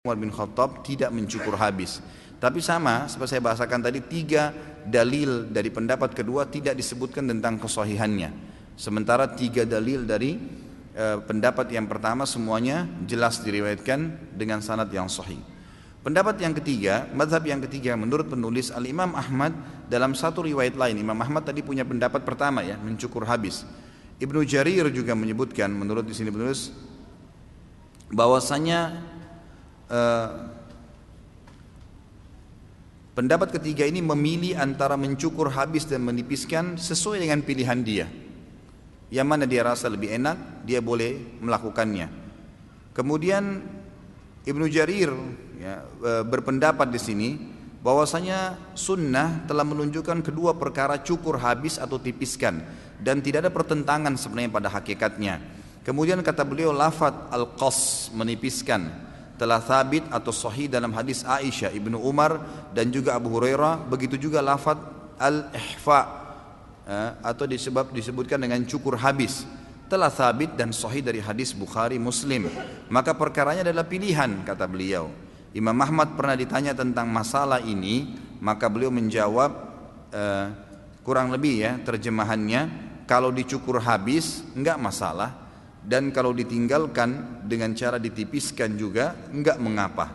Umar bin Khattab tidak mencukur habis. Tapi sama seperti saya bahasakan tadi, 3 dalil dari pendapat kedua tidak disebutkan tentang kesahihannya. Sementara 3 dalil dari pendapat yang pertama semuanya jelas diriwayatkan dengan sanad yang sahih. Pendapat yang ketiga, mazhab yang ketiga menurut penulis Al-Imam Ahmad, dalam satu riwayat lain, Imam Ahmad tadi punya pendapat pertama ya, mencukur habis. Ibnu Jarir juga menyebutkan menurut di sini penulis bahwasanya pendapat ketiga ini memilih antara mencukur habis dan menipiskan sesuai dengan pilihan dia. Yang mana dia rasa lebih enak, dia boleh melakukannya. Kemudian Ibnu Jarir ya, berpendapat di sini bahwasanya sunnah telah menunjukkan kedua perkara, cukur habis atau tipiskan, dan tidak ada pertentangan sebenarnya pada hakikatnya. Kemudian kata beliau, lafadz al-qas, menipiskan, telah sabit atau sahih dalam hadis Aisyah, Ibnu Umar dan juga Abu Hurairah. Begitu juga lafadz al-ihfa atau disebutkan dengan cukur habis, telah sabit dan sahih dari hadis Bukhari Muslim. Maka perkaranya adalah pilihan, kata beliau. Imam Ahmad pernah ditanya tentang masalah ini, maka beliau menjawab kurang lebih ya terjemahannya, kalau dicukur habis enggak masalah, dan kalau ditinggalkan dengan cara ditipiskan juga enggak mengapa.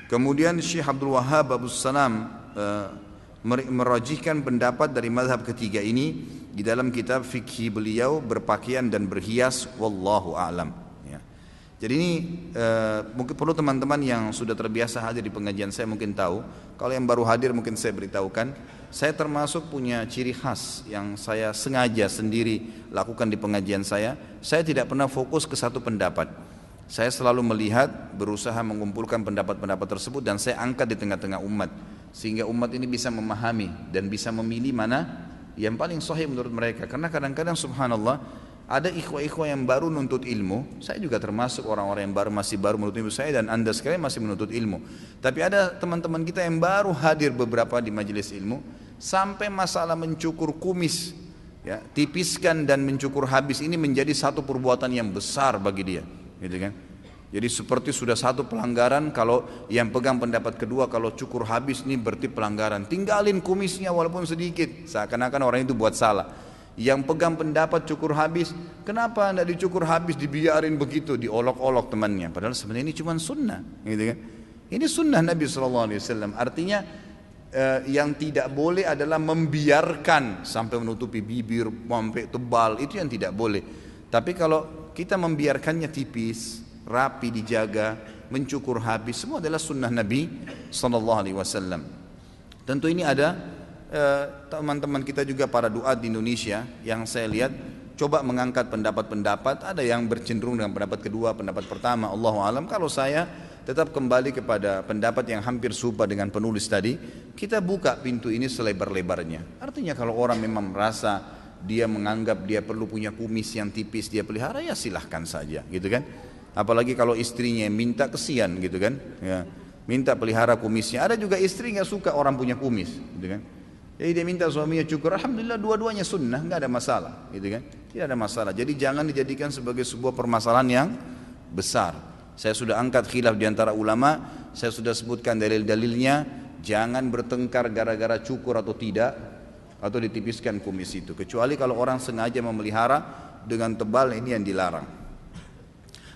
Kemudian Syekh Abdul Wahhab Abdus Salam merajihkan pendapat dari mazhab ketiga ini di dalam kitab fikih beliau, Berpakaian dan Berhias, wallahu a'lam ya. Jadi ini mungkin perlu teman-teman yang sudah terbiasa hadir di pengajian saya mungkin tahu. Kalau yang baru hadir mungkin saya beritahukan, saya termasuk punya ciri khas yang saya sengaja sendiri lakukan di pengajian saya. Saya tidak pernah fokus ke satu pendapat. Saya selalu melihat, berusaha mengumpulkan pendapat-pendapat tersebut dan saya angkat di tengah-tengah umat, sehingga umat ini bisa memahami dan bisa memilih mana yang paling sahih menurut mereka. Karena kadang-kadang subhanallah ada ikhwah-ikhwah yang baru nuntut ilmu. Saya juga termasuk orang-orang yang masih baru menuntut ilmu, saya dan anda sekalian masih menuntut ilmu. Tapi ada teman-teman kita yang baru hadir beberapa di majelis ilmu, sampai masalah mencukur kumis ya, tipiskan dan mencukur habis ini menjadi satu perbuatan yang besar bagi dia, gitu kan. Jadi seperti sudah satu pelanggaran. Kalau yang pegang pendapat kedua, kalau cukur habis ini berarti pelanggaran, tinggalin kumisnya walaupun sedikit, seakan-akan orang itu buat salah. Yang pegang pendapat cukur habis, kenapa tidak dicukur habis, dibiarin begitu, diolok-olok temannya, padahal sebenarnya ini cuma sunnah, gitu kan. Ini sunnah Nabi SAW. Artinya yang tidak boleh adalah membiarkan sampai menutupi bibir sampai tebal, itu yang tidak boleh. Tapi kalau kita membiarkannya tipis, rapi, dijaga, mencukur habis, semua adalah sunnah Nabi SAW. Tentu ini ada teman-teman kita juga para duat di Indonesia yang saya lihat coba mengangkat pendapat-pendapat, ada yang bercenderung dengan pendapat kedua, pendapat pertama, Allahu a'lam. Kalau saya tetap kembali kepada pendapat yang hampir serupa dengan penulis tadi, kita buka pintu ini selebar-lebarnya. Artinya kalau orang memang merasa dia menganggap dia perlu punya kumis yang tipis, dia pelihara, ya silahkan saja, gitu kan. Apalagi kalau istrinya minta, kesian gitu kan ya, minta pelihara kumisnya. Ada juga istri nggak suka orang punya kumis, gitu kan. Jadi dia minta suaminya cukur, alhamdulillah dua-duanya sunnah, nggak ada masalah, gitu kan. Tidak ada masalah. Jadi jangan dijadikan sebagai sebuah permasalahan yang besar. Saya sudah angkat khilaf di antara ulama, saya sudah sebutkan dalil-dalilnya. Jangan bertengkar gara-gara cukur atau tidak, atau ditipiskan kumis itu. Kecuali kalau orang sengaja memelihara dengan tebal, ini yang dilarang.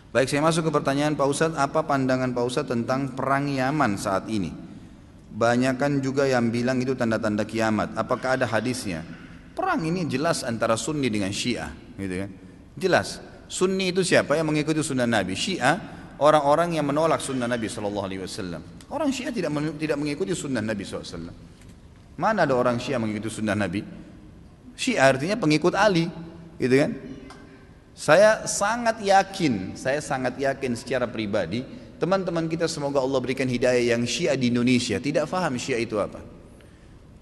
Baik, saya masuk ke pertanyaan Pak Ustadz, apa pandangan Pak Ustadz tentang perang Yaman saat ini? Banyakan juga yang bilang itu tanda-tanda kiamat. Apakah ada hadisnya? Perang ini jelas antara Sunni dengan Syiah, gitu kan? Jelas. Sunni itu siapa? Yang mengikuti sunnah Nabi. Syiah orang-orang yang menolak sunnah Nabi SAW. Orang Syiah tidak mengikuti sunnah Nabi SAW. Mana ada orang Syiah mengikuti sunnah Nabi? Syiah artinya pengikut Ali, gitu kan? Saya sangat yakin secara pribadi, teman-teman kita semoga Allah berikan hidayah yang Syiah di Indonesia tidak faham Syiah itu apa.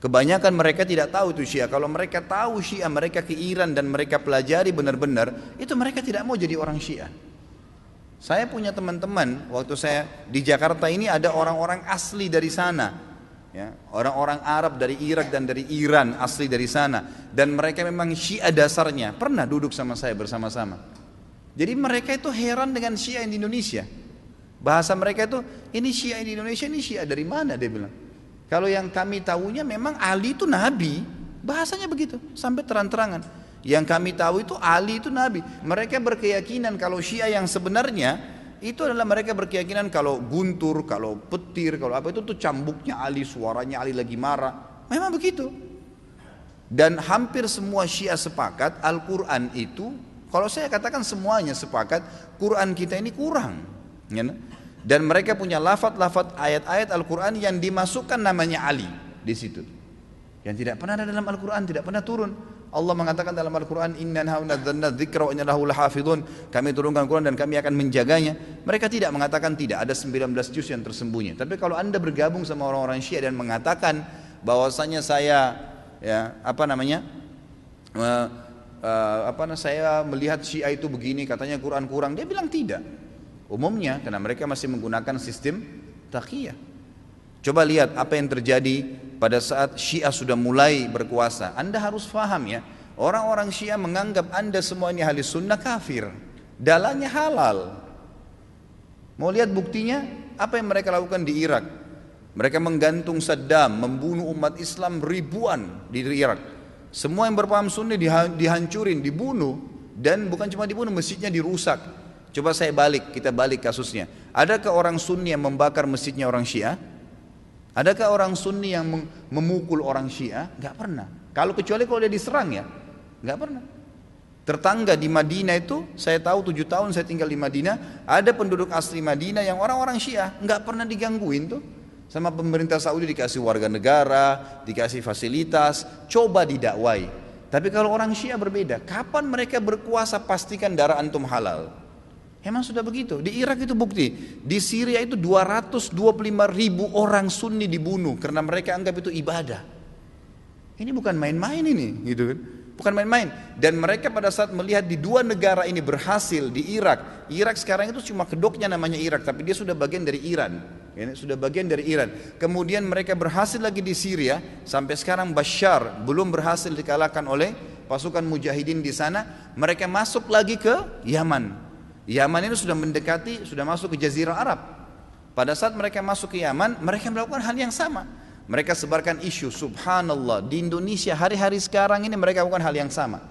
Kebanyakan mereka tidak tahu itu Syiah. Kalau mereka tahu Syiah, mereka ke Iran dan mereka pelajari benar-benar, itu mereka tidak mau jadi orang Syiah. Saya punya teman-teman, waktu saya di Jakarta ini ada orang-orang asli dari sana ya, orang-orang Arab dari Irak dan dari Iran asli dari sana, dan mereka memang Syiah dasarnya, pernah duduk sama saya bersama-sama. Jadi mereka itu heran dengan Syiah di Indonesia. Bahasa mereka itu, ini Syiah di Indonesia, ini Syiah dari mana dia bilang. Kalau yang kami tahunya memang Ali itu Nabi, bahasanya begitu, sampai terang-terangan. Yang kami tahu itu Ali itu Nabi. Mereka berkeyakinan kalau Syiah yang sebenarnya, itu adalah mereka berkeyakinan kalau guntur, kalau petir, kalau apa itu tuh cambuknya Ali, suaranya Ali lagi marah. Memang begitu. Dan hampir semua Syiah sepakat Al-Quran itu, kalau saya katakan semuanya sepakat, Quran kita ini kurang. Ya, dan mereka punya lafaz-lafaz ayat-ayat Al-Quran yang dimasukkan namanya Ali di situ. Yang tidak pernah ada dalam Al-Quran, tidak pernah turun. Allah mengatakan dalam Al-Quran, Inna nazzalna dzikra wa inna lahu lahafidhun. Kami turunkan Quran dan kami akan menjaganya. Mereka tidak mengatakan tidak, ada 19 juz yang tersembunyi. Tapi kalau Anda bergabung sama orang-orang Syiah dan mengatakan bahwasanya saya saya melihat Syiah itu begini, katanya Quran kurang, dia bilang tidak. Umumnya karena mereka masih menggunakan sistem taqiyah. Coba lihat apa yang terjadi pada saat Syiah sudah mulai berkuasa. Anda harus paham ya, orang-orang Syiah menganggap Anda semua ini ahli sunnah kafir, dalahnya halal. Mau lihat buktinya? Apa yang mereka lakukan di Irak? Mereka menggantung Saddam, membunuh umat Islam ribuan di Irak. Semua yang berpaham Sunni dihancurin, dibunuh, dan bukan cuma dibunuh, masjidnya dirusak. Coba kita balik kasusnya. Adakah orang Sunni yang membakar masjidnya orang Syiah? Adakah orang Sunni yang memukul orang Syiah? Gak pernah. Kecuali kalau dia diserang ya, gak pernah. Tetangga di Madinah itu, saya tahu 7 tahun saya tinggal di Madinah, ada penduduk asli Madinah yang orang-orang Syiah, gak pernah digangguin tuh. Sama pemerintah Saudi dikasih warga negara, dikasih fasilitas, coba didakwai. Tapi kalau orang Syiah berbeda, kapan mereka berkuasa pastikan darah antum halal. Emang sudah begitu. Di Irak itu bukti. Di Syria itu 225 ribu orang Sunni dibunuh karena mereka anggap itu ibadah. Ini bukan main-main ini, gitu kan? Bukan main-main. Dan mereka pada saat melihat di dua negara ini berhasil di Irak. Irak sekarang itu cuma kedoknya namanya Irak, tapi dia sudah bagian dari Iran. Ini sudah bagian dari Iran. Kemudian mereka berhasil lagi di Syria. Sampai sekarang Bashar belum berhasil dikalahkan oleh pasukan mujahidin di sana. Mereka masuk lagi ke Yaman. Yaman ini sudah mendekati, sudah masuk ke Jazirah Arab. Pada saat mereka masuk ke Yaman, mereka melakukan hal yang sama. Mereka sebarkan isu, subhanallah, di Indonesia hari-hari sekarang ini mereka lakukan hal yang sama.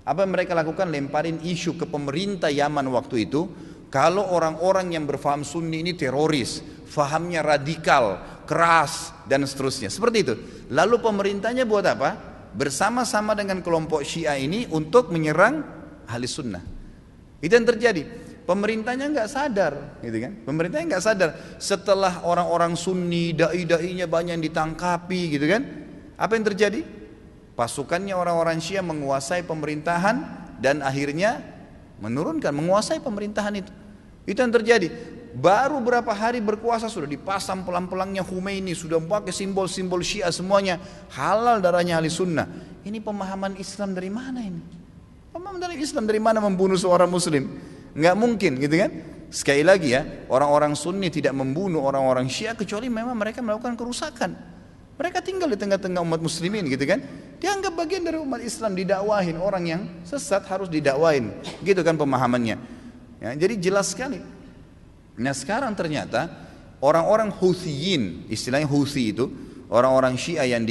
Apa yang mereka lakukan? Lemparin isu ke pemerintah Yaman waktu itu, kalau orang-orang yang berfaham Sunni ini teroris, fahamnya radikal, keras, dan seterusnya. Seperti itu. Lalu pemerintahnya buat apa? Bersama-sama dengan kelompok Syiah ini untuk menyerang ahli sunnah. Itu yang terjadi. Pemerintahnya nggak sadar, gitu kan? Pemerintahnya nggak sadar. Setelah orang-orang Sunni, dai-dainya banyak yang ditangkapi, gitu kan? Apa yang terjadi? Pasukannya orang-orang Syiah menguasai pemerintahan dan akhirnya menguasai pemerintahan itu. Itu yang terjadi. Baru berapa hari berkuasa sudah dipasang pelang-pelangnya Khomeini, sudah pakai simbol-simbol Syiah semuanya. Halal darahnya ahli sunnah. Ini pemahaman Islam dari mana ini? Pemahaman dari Islam dari mana membunuh seorang muslim? Nggak mungkin, gitu kan? Sekali lagi ya, orang-orang Sunni tidak membunuh orang-orang Syiah kecuali memang mereka melakukan kerusakan. Mereka tinggal di tengah-tengah umat muslimin, gitu kan? Dianggap bagian dari umat Islam, didakwahin. Orang yang sesat harus didakwahin, gitu kan pemahamannya. Ya, jadi jelas sekali. Nah sekarang ternyata orang-orang Huthiyin, istilahnya Huthi itu, orang-orang Syiah yang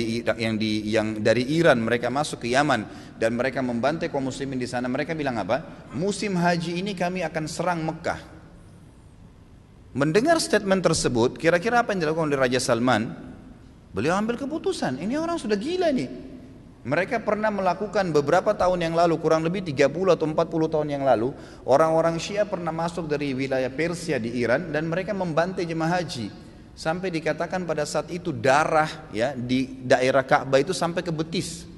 dari Iran mereka masuk ke Yaman dan mereka membantai kaum muslimin di sana. Mereka bilang apa? Musim haji ini kami akan serang Mekah. Mendengar statement tersebut, kira-kira apa yang dilakukan oleh Raja Salman? Beliau ambil keputusan, ini orang sudah gila nih. Mereka pernah melakukan beberapa tahun yang lalu, kurang lebih 30 atau 40 tahun yang lalu, orang-orang Syiah pernah masuk dari wilayah Persia di Iran dan mereka membantai jemaah haji. Sampai dikatakan pada saat itu darah ya di daerah Ka'bah itu sampai ke betis.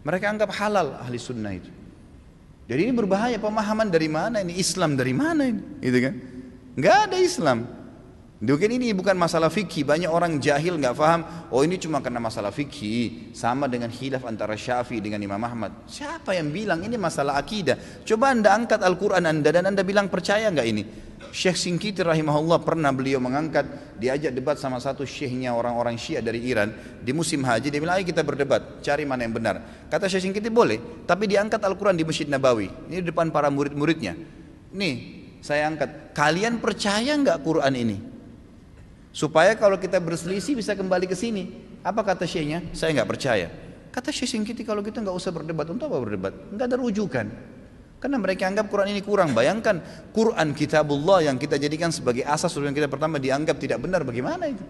Mereka anggap halal ahli sunnah itu. Jadi ini berbahaya. Pemahaman dari mana ini? Islam dari mana ini? Gitu kan? Nggak ada Islam. Mungkin ini bukan masalah fikih. Banyak orang jahil nggak paham. Oh ini cuma karena masalah fikih. Sama dengan khilaf antara Syafi'i dengan Imam Ahmad. Siapa yang bilang ini masalah akidah? Coba anda angkat Al-Quran anda dan anda bilang percaya nggak ini? Syekh Shinqiti rahimahullah pernah beliau mengangkat, diajak debat sama satu syekhnya orang-orang Syiah dari Iran di musim haji. Dia bilang ayo kita berdebat, cari mana yang benar. Kata Syekh Shinqiti boleh, tapi diangkat Al-Quran di Masjid Nabawi. Ini di depan para murid-muridnya. Nih saya angkat. Kalian percaya nggak Quran ini? Supaya kalau kita berselisih bisa kembali ke sini. Apa kata syekhnya? Saya nggak percaya. Kata Syekh Singkiti, kalau kita nggak usah berdebat. Untuk apa berdebat? Nggak ada rujukan. Karena mereka anggap Quran ini kurang. Bayangkan Quran kitabullah yang kita jadikan sebagai asas yang kita pertama dianggap tidak benar. Bagaimana itu?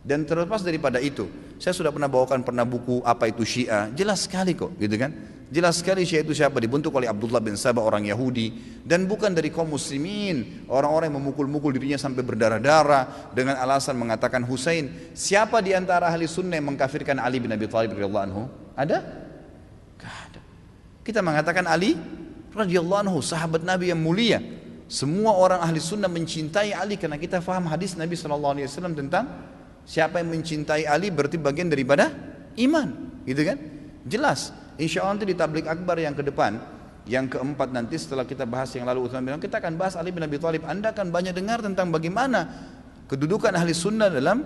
Dan terlepas daripada itu, saya sudah pernah bawakan buku apa itu Syiah, jelas sekali kok, gitu kan? Jelas sekali Syiah itu siapa, dibentuk oleh Abdullah bin Sabah, orang Yahudi, dan bukan dari kaum muslimin, orang-orang yang memukul-mukul dirinya sampai berdarah-darah dengan alasan mengatakan Husain. Siapa di antara ahli sunnah yang mengkafirkan Ali bin Abi Thalib radhiyallahu anhu? Ada? Gak ada. Kita mengatakan Ali radhiyallahu anhu, sahabat Nabi yang mulia. Semua orang ahli sunnah mencintai Ali karena kita faham hadis Nabi SAW tentang siapa yang mencintai Ali berarti bagian daripada iman, gitu kan? Jelas. Insya Allah nanti di tablik akbar yang ke depan, yang keempat nanti setelah kita bahas yang lalu Utsman bilang kita akan bahas Ali bin Abi Thalib. Anda akan banyak dengar tentang bagaimana kedudukan ahli sunnah dalam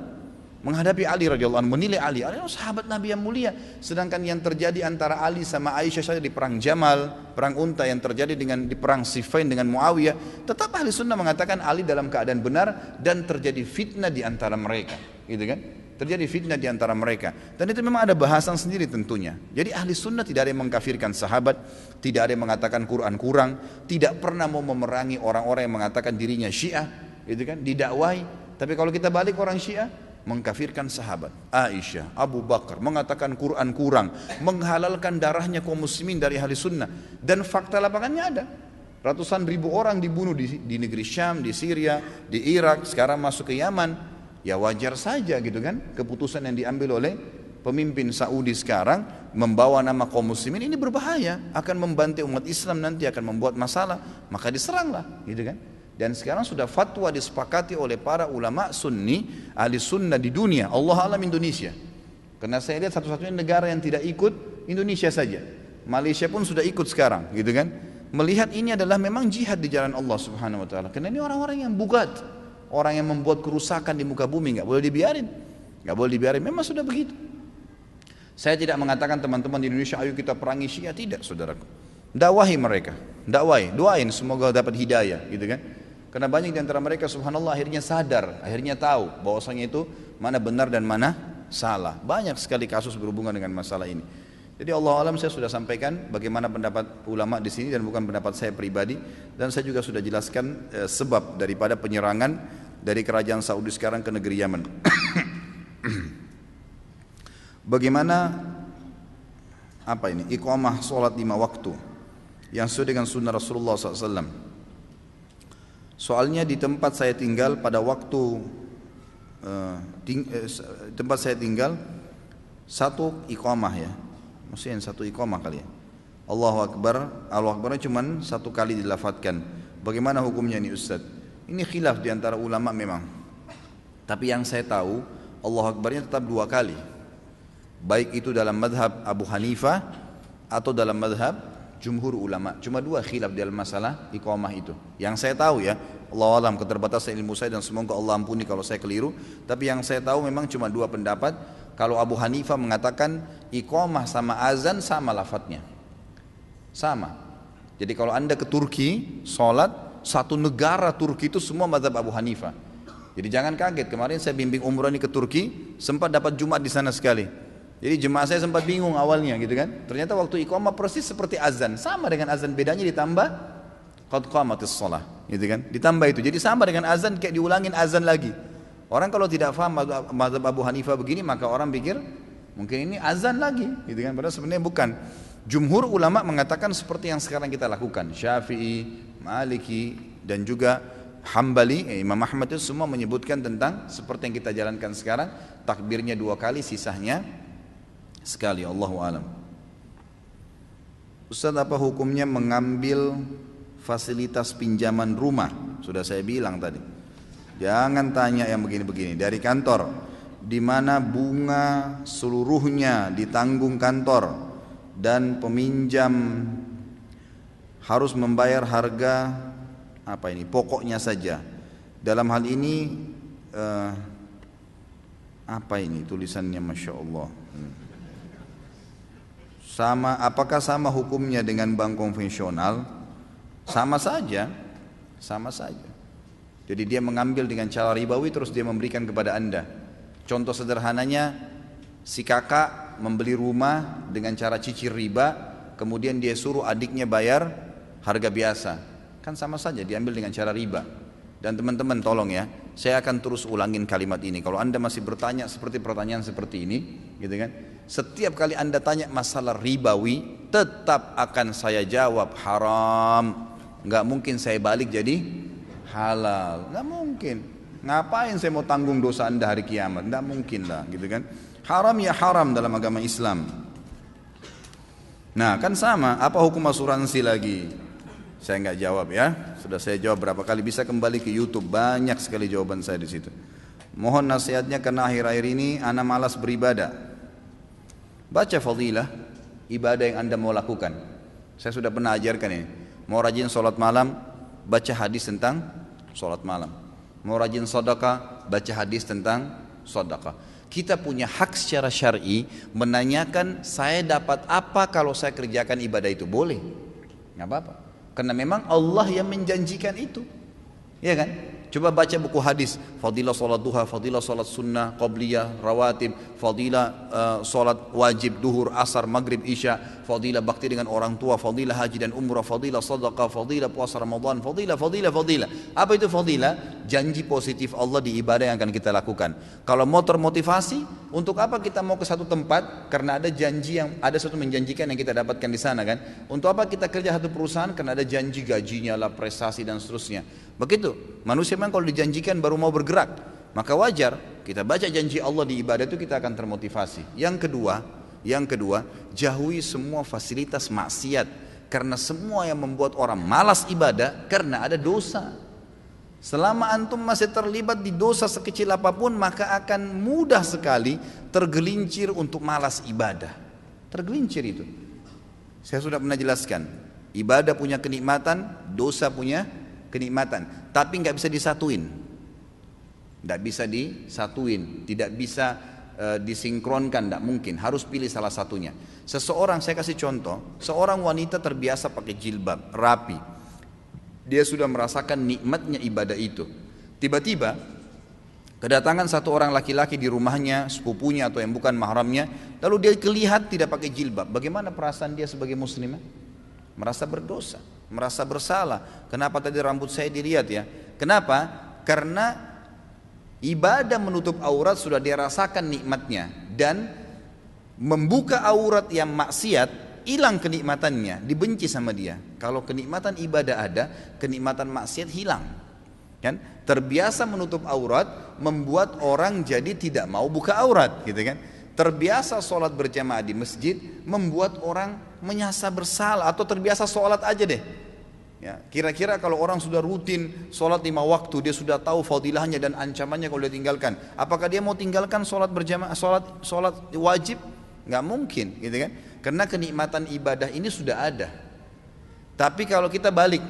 menghadapi Ali radhiyallahu anhu, menilai Ali. Ali sahabat Nabi yang mulia. Sedangkan yang terjadi antara Ali sama Aisyah saja di perang Jamal, perang Unta yang terjadi di perang Siffin dengan Muawiyah, tetap ahli sunnah mengatakan Ali dalam keadaan benar dan terjadi fitnah di antara mereka, gitu kan? Terjadi fitnah di antara mereka. Dan itu memang ada bahasan sendiri tentunya. Jadi ahli sunnah tidak ada yang mengkafirkan sahabat, tidak ada yang mengatakan Quran kurang, tidak pernah mau memerangi orang-orang yang mengatakan dirinya Syiah, gitu kan? Didakwai. Tapi kalau kita balik orang Syiah, mengkafirkan sahabat Aisyah, Abu Bakar, mengatakan Quran kurang, menghalalkan darahnya kaum muslimin dari ahli sunnah. Dan fakta lapangannya ada. Ratusan ribu orang dibunuh di negeri Syam, di Syria, di Irak, sekarang masuk ke Yaman. Ya wajar saja gitu kan, keputusan yang diambil oleh pemimpin Saudi sekarang membawa nama kaum muslimin ini berbahaya, akan membantai umat Islam, nanti akan membuat masalah, maka diseranglah, gitu kan. Dan sekarang sudah fatwa disepakati oleh para ulama sunni, ahli sunnah di dunia, Allah alam Indonesia. Karena saya lihat satu-satunya negara yang tidak ikut Indonesia saja. Malaysia pun sudah ikut sekarang, gitu kan. Melihat ini adalah memang jihad di jalan Allah Subhanahu wa taala. Karena ini orang-orang yang bugat, orang yang membuat kerusakan di muka bumi, nggak boleh dibiarin, nggak boleh dibiarin. Memang sudah begitu. Saya tidak mengatakan teman-teman di Indonesia ayo kita perangi Syiah, tidak saudaraku. Dakwahi mereka, dakwai, doain semoga dapat hidayah, gitu kan. Karena banyak di antara mereka subhanallah akhirnya sadar, akhirnya tahu bahwasanya itu mana benar dan mana salah. Banyak sekali kasus berhubungan dengan masalah ini. Jadi Allah alam saya sudah sampaikan bagaimana pendapat ulama di sini dan bukan pendapat saya pribadi, dan saya juga sudah jelaskan sebab daripada penyerangan dari kerajaan Saudi sekarang ke negeri Yaman. Bagaimana apa ini iqamah sholat 5 waktu yang sesuai dengan sunnah Rasulullah SAW. Soalnya di tempat saya tinggal pada waktu tempat saya tinggal satu iqamah ya. Maksudnya satu iqamah kali ya. Allahu Akbarnya cuma satu kali dilafadzkan. Bagaimana hukumnya ini Ustaz? Ini khilaf di antara ulama memang. Tapi yang saya tahu Allahu Akbarnya tetap 2 kali. Baik itu dalam madhab Abu Hanifah atau dalam madhab jumhur ulama. Cuma 2 khilaf dalam masalah iqamah itu. Yang saya tahu ya, Allah alam keterbatasan ilmu saya dan semoga Allah ampuni kalau saya keliru. Tapi yang saya tahu memang cuma 2 pendapat. Kalau Abu Hanifah mengatakan iqamah sama azan sama lafadznya, sama. Jadi kalau anda ke Turki sholat, satu negara Turki itu semua mazhab Abu Hanifah. Jadi jangan kaget, kemarin saya bimbing umrah ini ke Turki, sempat dapat Jumat di sana sekali. Jadi jemaah saya sempat bingung awalnya gitu kan. Ternyata waktu iqamah persis seperti azan, sama dengan azan, bedanya ditambah qad qamatis shalah, gitu kan. Ditambah itu, jadi sama dengan azan kayak diulangin azan lagi. Orang kalau tidak paham mazhab Abu Hanifah begini, maka orang pikir mungkin ini azan lagi, gitu kan. Padahal sebenarnya bukan. Jumhur ulama mengatakan seperti yang sekarang kita lakukan. Syafi'i, Maliki dan juga Hambali, Imam Ahmad itu semua menyebutkan tentang seperti yang kita jalankan sekarang, takbirnya 2 kali, sisanya sekali. Allahu alam. Ustaz, apa hukumnya mengambil fasilitas pinjaman rumah? Sudah saya bilang tadi. Jangan tanya yang begini-begini dari kantor, di mana bunga seluruhnya ditanggung kantor dan peminjam harus membayar harga apa ini pokoknya saja. Dalam hal ini apa ini tulisannya, masya Allah. Apakah sama hukumnya dengan bank konvensional? Sama saja. Sama saja. Jadi dia mengambil dengan cara ribawi terus dia memberikan kepada Anda. Contoh sederhananya, si kakak membeli rumah dengan cara cicil riba, kemudian dia suruh adiknya bayar harga biasa. Kan sama saja diambil dengan cara riba. Dan teman-teman tolong ya, saya akan terus ulangin kalimat ini. Kalau Anda masih bertanya seperti pertanyaan seperti ini, gitu kan? Setiap kali Anda tanya masalah ribawi, tetap akan saya jawab haram. Nggak mungkin saya balik jadi halal, nggak mungkin. Ngapain saya mau tanggung dosa Anda hari kiamat? Nggak mungkin lah, gitu kan? Haram ya haram dalam agama Islam. Nah kan sama, apa hukum asuransi lagi? Saya nggak jawab ya. Sudah saya jawab berapa kali, bisa kembali ke YouTube, banyak sekali jawaban saya di situ. Mohon nasihatnya karena akhir-akhir ini ana malas beribadah. Baca fadilah ibadah yang Anda mau lakukan. Saya sudah pernah ajarkan ini. Mau rajin sholat malam, baca hadis tentang sholat malam. Mau rajin sedekah, baca hadis tentang sedekah. Kita punya hak secara syar'i menanyakan saya dapat apa kalau saya kerjakan ibadah itu, boleh, nggak apa-apa. Karena memang Allah yang menjanjikan itu, ya kan? Coba baca buku hadis, fadilah sholat duha, fadilah sholat sunnah, qabliyah, rawatib, fadilah sholat wajib, duhur, asar, maghrib, isya, fadilah bakti dengan orang tua, fadilah haji dan umrah, fadilah sadaqah, fadilah puasa Ramadan, fadilah. Apa itu fadilah? Janji positif Allah di ibadah yang akan kita lakukan. Kalau mau termotivasi, untuk apa kita mau ke satu tempat? Karena ada janji yang, ada satu menjanjikan yang kita dapatkan di sana kan. Untuk apa kita kerja satu perusahaan? Karena ada janji gajinya lah, prestasi dan seterusnya. Begitu, manusia memang kalau dijanjikan baru mau bergerak. Maka wajar kita baca janji Allah di ibadah itu kita akan termotivasi. Yang kedua, jauhi semua fasilitas maksiat. Karena semua yang membuat orang malas ibadah karena ada dosa. Selama antum masih terlibat di dosa sekecil apapun, maka akan mudah sekali tergelincir untuk malas ibadah. Tergelincir itu. Saya sudah pernah jelaskan, ibadah punya kenikmatan, dosa punya kenikmatan, tapi nggak bisa disatuin, tidak bisa disinkronkan, nggak mungkin, harus pilih salah satunya. Seseorang, saya kasih contoh, seorang wanita terbiasa pakai jilbab, rapi, dia sudah merasakan nikmatnya ibadah itu. Tiba-tiba kedatangan satu orang laki-laki di rumahnya, sepupunya atau yang bukan mahramnya, lalu dia kelihatan tidak pakai jilbab. Bagaimana perasaan dia sebagai muslimah? Merasa berdosa, merasa bersalah. Kenapa tadi rambut saya dilihat ya? Kenapa? Karena ibadah menutup aurat sudah dia rasakan nikmatnya, dan membuka aurat yang maksiat hilang kenikmatannya, dibenci sama dia. Kalau kenikmatan ibadah ada, kenikmatan maksiat hilang. Kan? Terbiasa menutup aurat membuat orang jadi tidak mau buka aurat, gitu kan? Terbiasa sholat berjamaah di masjid membuat orang menyasa bersalah, atau terbiasa sholat aja deh. Ya, kira-kira kalau orang sudah rutin sholat 5 waktu, dia sudah tahu fadilahnya dan ancamannya kalau dia tinggalkan, apakah dia mau tinggalkan sholat berjamaah, sholat wajib? Nggak mungkin, gitu kan? Karena kenikmatan ibadah ini sudah ada. Tapi kalau kita balik,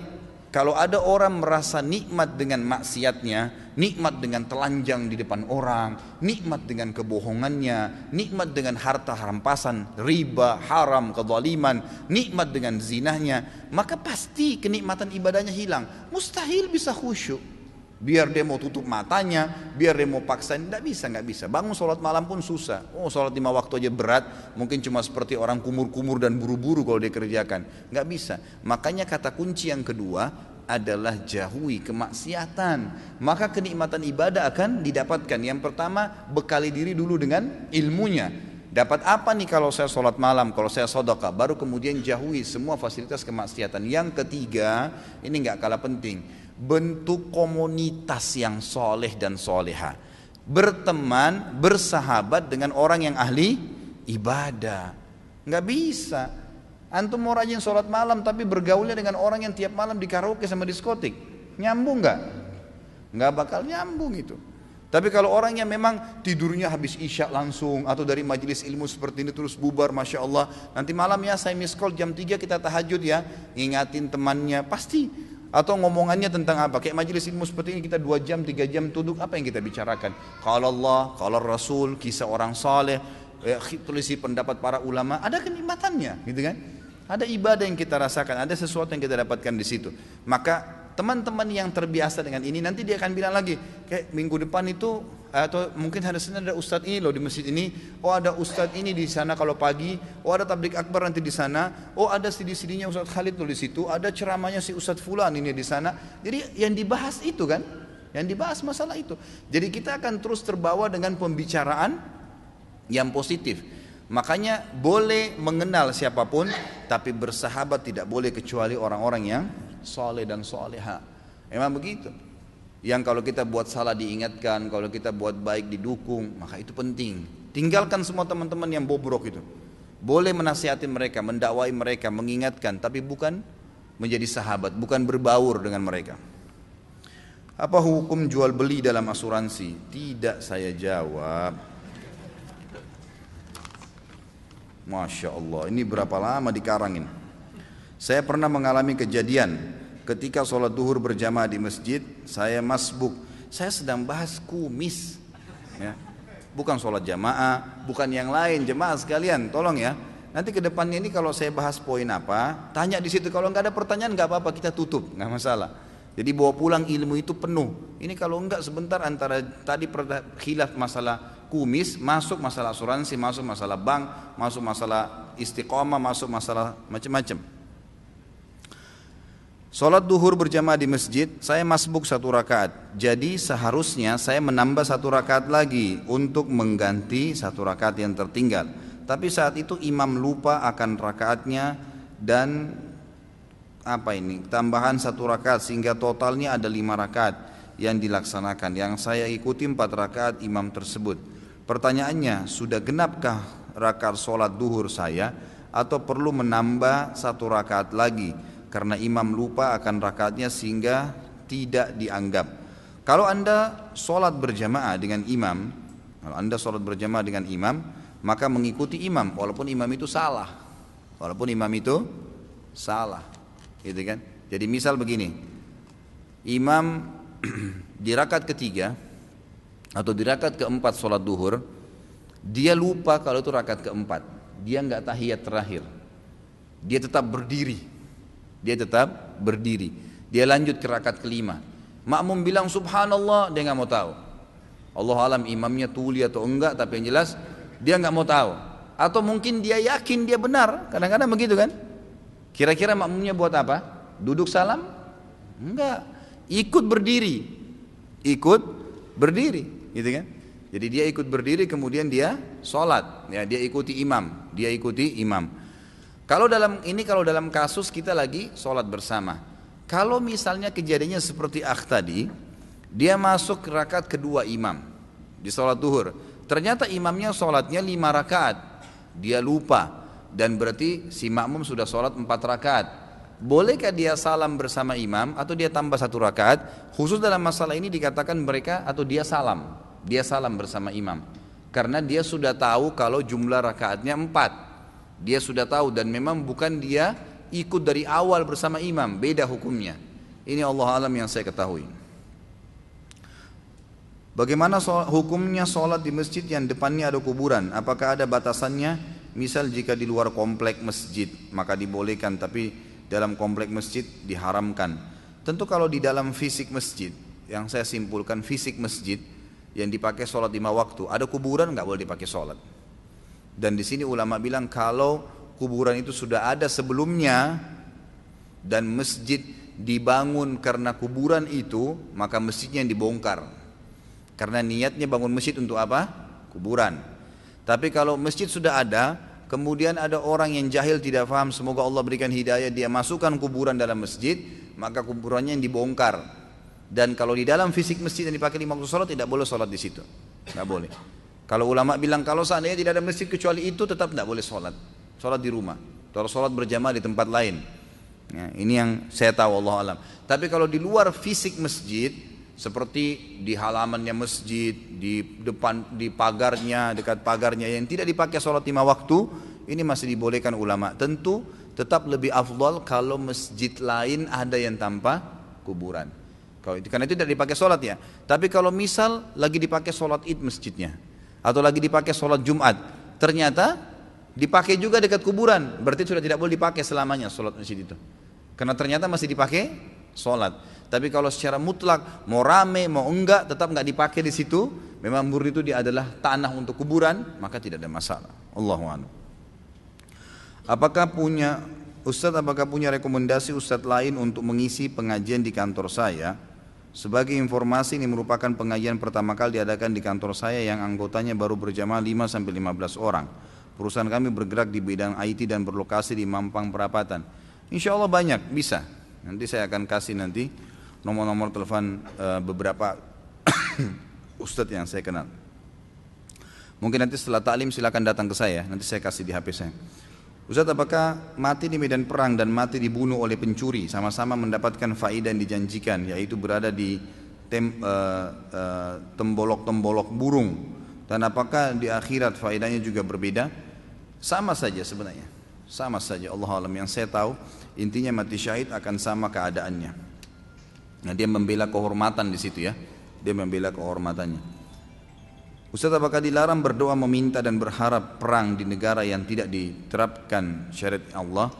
kalau ada orang merasa nikmat dengan maksiatnya, nikmat dengan telanjang di depan orang, nikmat dengan kebohongannya, nikmat dengan harta rampasan, riba, haram, kezaliman, nikmat dengan zinahnya, maka pasti kenikmatan ibadahnya hilang. Mustahil bisa khusyuk. Biar dia mau tutup matanya, biar dia mau paksain, nggak bisa. Bangun sholat malam pun susah. Oh, sholat 5 waktu aja berat, mungkin cuma seperti orang kumur-kumur dan buru-buru kalau dia kerjakan. Nggak bisa. Makanya kata kunci yang kedua adalah jauhi kemaksiatan. Maka kenikmatan ibadah akan didapatkan. Yang pertama, bekali diri dulu dengan ilmunya. Dapat apa nih kalau saya sholat malam, kalau saya sedekah, baru kemudian jauhi semua fasilitas kemaksiatan. Yang ketiga, ini nggak kalah penting, bentuk komunitas yang soleh dan soleha, berteman, bersahabat dengan orang yang ahli ibadah. Nggak bisa antum mau rajin sholat malam tapi bergaulnya dengan orang yang tiap malam di karaoke sama diskotik, nyambung nggak? Nggak bakal nyambung itu. Tapi kalau orang yang memang tidurnya habis isya langsung, atau dari majelis ilmu seperti ini terus bubar, masya Allah, nanti malam ya saya miss call jam 3 kita tahajud ya, ngingatin temannya, pasti. Atau ngomongannya tentang apa, kayak majelis ilmu seperti ini kita 2 jam 3 jam duduk, apa yang kita bicarakan? Qala Allah, qala Rasul, kisah orang saleh, tulisi pendapat para ulama, ada kenikmatannya, gitu kan? Ada ibadah yang kita rasakan, ada sesuatu yang kita dapatkan di situ. Maka teman-teman yang terbiasa dengan ini nanti dia akan bilang lagi, kayak minggu depan itu atau mungkin hari Senin ada ustadz ini loh di masjid ini, oh ada ustadz ini di sana kalau pagi, oh ada tablik akbar nanti di sana, oh ada CD-CD-nya Ustadz Khalid tuh di situ, ada ceramahnya si Ustadz Fulan ini di sana. Jadi yang dibahas itu kan, yang dibahas masalah itu. Jadi kita akan terus terbawa dengan pembicaraan yang positif. Makanya boleh mengenal siapapun, tapi bersahabat tidak boleh kecuali orang-orang yang soleh dan soleha. Memang begitu. Yang kalau kita buat salah diingatkan, kalau kita buat baik didukung, maka itu penting. Tinggalkan semua teman-teman yang bobrok itu. Boleh menasihati mereka, mendakwai mereka, mengingatkan, tapi bukan menjadi sahabat, bukan berbaur dengan mereka. Apa hukum jual beli dalam asuransi? Tidak saya jawab. Masya Allah, ini berapa lama dikarangin. Saya pernah mengalami kejadian ketika sholat duhur berjamaah di masjid, saya masbuk. Saya sedang bahas kumis, ya. Bukan sholat jamaah, bukan yang lain. Jemaah sekalian, tolong ya. Nanti ke depannya ini kalau saya bahas poin apa, tanya di situ. Kalau nggak ada pertanyaan nggak apa-apa, kita tutup, nggak masalah. Jadi bawa pulang ilmu itu penuh. Ini kalau enggak sebentar antara tadi khilaf masalah kumis, masuk masalah asuransi, masuk masalah bank, masuk masalah istiqomah, masuk masalah macam-macam. Sholat duhur berjamaah di masjid, saya masbuk 1 rakaat. Jadi seharusnya saya menambah 1 rakaat lagi untuk mengganti 1 rakaat yang tertinggal. Tapi saat itu imam lupa akan rakaatnya dan tambahan 1 rakaat sehingga totalnya ada 5 rakaat yang dilaksanakan. Yang saya ikuti 4 rakaat imam tersebut. Pertanyaannya, sudah genapkah rakaat sholat duhur saya atau perlu menambah 1 rakaat lagi karena imam lupa akan rakaatnya sehingga tidak dianggap. Kalau Anda sholat berjamaah dengan imam, maka mengikuti imam walaupun imam itu salah. Gitu kan? Jadi misal begini, imam di rakaat ketiga atau di rakaat keempat sholat duhur, dia lupa kalau itu rakaat keempat, dia nggak tahiyat terakhir, dia tetap berdiri, dia lanjut ke rakaat kelima. Makmum bilang subhanallah, dia nggak mau tahu. Allah alam imamnya tuli atau enggak, tapi yang jelas dia nggak mau tahu. Atau mungkin dia yakin dia benar, kadang-kadang begitu kan? Kira-kira makmumnya buat apa? Duduk salam? Enggak, ikut berdiri, gitu kan? Jadi dia ikut berdiri kemudian dia sholat, ya dia ikuti imam. Kalau dalam kasus kita lagi sholat bersama. Kalau misalnya kejadiannya seperti tadi, dia masuk rakaat kedua imam di sholat duhur. Ternyata imamnya sholatnya 5 rakaat, dia lupa dan berarti si makmum sudah sholat 4 rakaat. Bolehkah dia salam bersama imam atau dia tambah 1 rakaat? Khusus dalam masalah ini dikatakan mereka atau dia salam bersama imam. Karena dia sudah tahu kalau jumlah rakaatnya 4. Dia sudah tahu dan memang bukan dia ikut dari awal bersama imam, beda hukumnya. Ini Allah alam yang saya ketahui. Bagaimana hukumnya sholat di masjid yang depannya ada kuburan? Apakah ada batasannya? Misal jika di luar komplek masjid maka dibolehkan, tapi dalam komplek masjid diharamkan. Tentu kalau di dalam fisik masjid, yang saya simpulkan fisik masjid yang dipakai sholat 5 waktu, ada kuburan nggak boleh dipakai sholat. Dan di sini ulama bilang kalau kuburan itu sudah ada sebelumnya dan masjid dibangun karena kuburan itu, maka masjidnya yang dibongkar. Karena niatnya bangun masjid untuk apa? Kuburan. Tapi kalau masjid sudah ada, kemudian ada orang yang jahil tidak paham, semoga Allah berikan hidayah, dia masukkan kuburan dalam masjid, maka kuburannya yang dibongkar. Dan kalau di dalam fisik masjid yang dipakai 5 waktu sholat, tidak boleh sholat di situ, nggak boleh. Kalau ulama bilang kalau seandainya tidak ada masjid kecuali itu, tetap tidak boleh sholat di rumah, atau sholat berjamaah di tempat lain. Ya, ini yang saya tahu, Allah alam. Tapi kalau di luar fisik masjid, seperti di halamannya masjid, di depan, di pagarnya, dekat pagarnya yang tidak dipakai sholat 5 waktu, ini masih dibolehkan ulama. Tentu tetap lebih afdal kalau masjid lain ada yang tanpa kuburan. Karena itu tidak dipakai sholat ya. Tapi kalau misal lagi dipakai sholat id masjidnya, atau lagi dipakai sholat Jumat, ternyata dipakai juga dekat kuburan, berarti sudah tidak boleh dipakai selamanya sholat masjid itu. Karena ternyata masih dipakai sholat. Tapi kalau secara mutlak mau rame mau enggak tetap enggak dipakai di situ, memang murni itu dia adalah tanah untuk kuburan, maka tidak ada masalah. Allahu a'lam. Apakah punya rekomendasi Ustadz lain untuk mengisi pengajian di kantor saya? Sebagai informasi, ini merupakan pengajian pertama kali diadakan di kantor saya yang anggotanya baru berjamaah 5-15 orang. Perusahaan kami bergerak di bidang IT dan berlokasi di Mampang Perapatan. Insya Allah banyak, bisa. Nanti saya akan kasih nanti nomor-nomor telepon beberapa Ustadz yang saya kenal. Mungkin nanti setelah taklim silakan datang ke saya, nanti saya kasih di HP saya. Ustadz, apakah mati di medan perang dan mati dibunuh oleh pencuri sama-sama mendapatkan faedah yang dijanjikan, yaitu berada di tembolok-tembolok burung, dan apakah di akhirat faedahnya juga berbeda? Sama saja sebenarnya, sama saja. Allah alam. Yang saya tahu intinya mati syahid akan sama keadaannya. Nah, dia membela kehormatan di situ ya, dia membela kehormatannya. Ustaz, apakah dilarang berdoa meminta dan berharap perang di negara yang tidak diterapkan syariat Allah?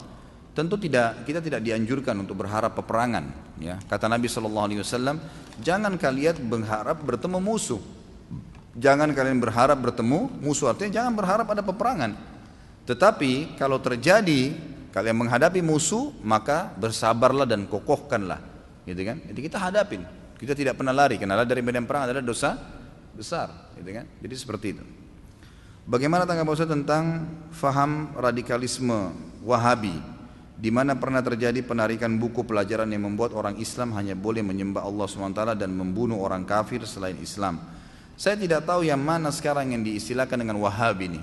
Tentu tidak, kita tidak dianjurkan untuk berharap peperangan. Ya, kata Nabi SAW, jangan kalian berharap bertemu musuh. Jangan kalian berharap bertemu musuh, artinya jangan berharap ada peperangan. Tetapi kalau terjadi kalian menghadapi musuh, maka bersabarlah dan kokohkanlah, gitu kan? Jadi kita hadapin, kita tidak pernah lari, karena dari medan perang adalah dosa besar, gitu kan? Jadi seperti itu. Bagaimana tanggapan Ustaz tentang faham radikalisme Wahabi, di mana pernah terjadi penarikan buku pelajaran yang membuat orang Islam hanya boleh menyembah Allah SWT dan membunuh orang kafir selain Islam? Saya tidak tahu yang mana sekarang yang diistilahkan dengan Wahabi ini.